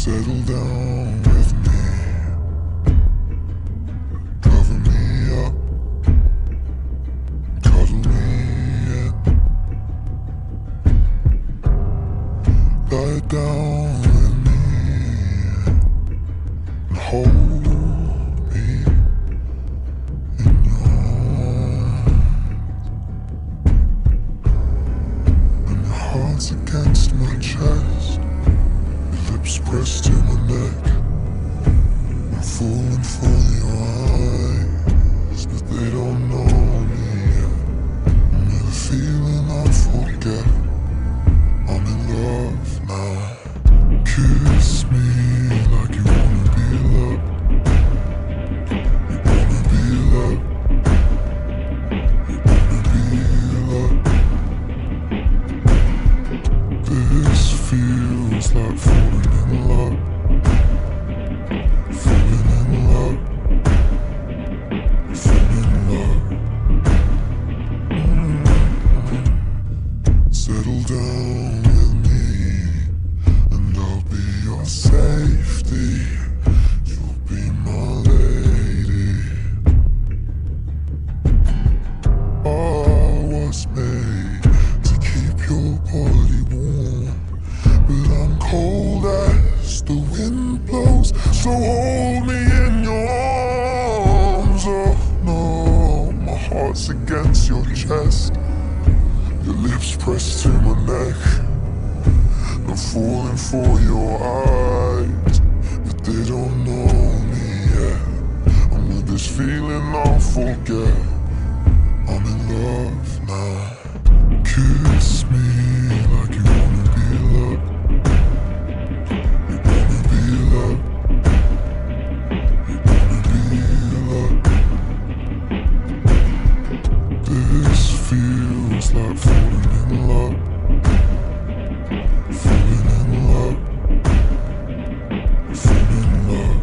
Settle down with me, cover me up, cuddle me in, lie down with me and hold me in your arms. And your heart's against my chest, lips pressed to my neck. I'm falling for your eyes, but they don't know me yet. And with a feeling I'll forget, I'm in love now. Kiss me like you wanna be loved. You wanna be loved. You wanna be loved. This feels like falling in love. Falling in love. Falling in love. Settle down with me, and I'll be your safety. You'll be my lady. I was made to keep your body warm, but I'm cold as the wind blows, so hold me in your arms. Oh no, my heart's against your chest, your lips pressed to my neck. I'm falling for your eyes, but they don't know me yet. And with this feeling I'll forget, I'm in love now. Kiss me like you wanna be loved. You wanna be loved. You wanna be loved. This feels like falling in love. Falling in love. Falling in love.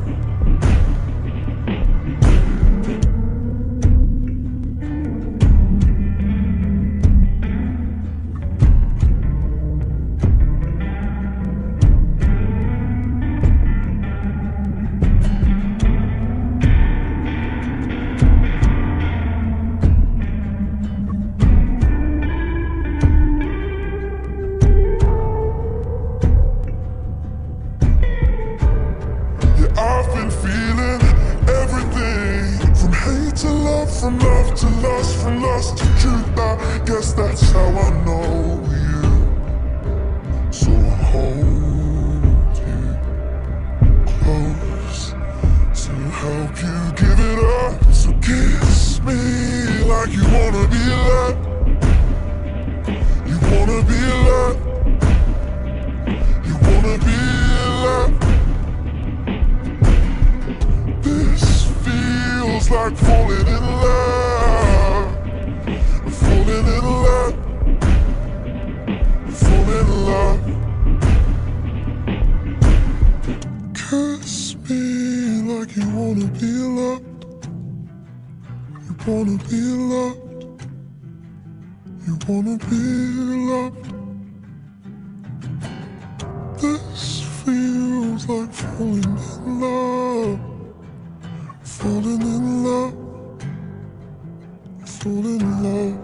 I've been feeling everything, from hate to love, from love to lust, from lust to truth. I guess that's how I know you. So I'll hold you close to help you give it up. So kiss me like you wanna be loved. You wanna be loved. You wanna be loved. Feels like falling in love. Falling in love. Falling in love. Kiss me like you wanna be loved. You wanna be loved. You wanna be loved. This feels like falling in love. Falling in love, falling in love.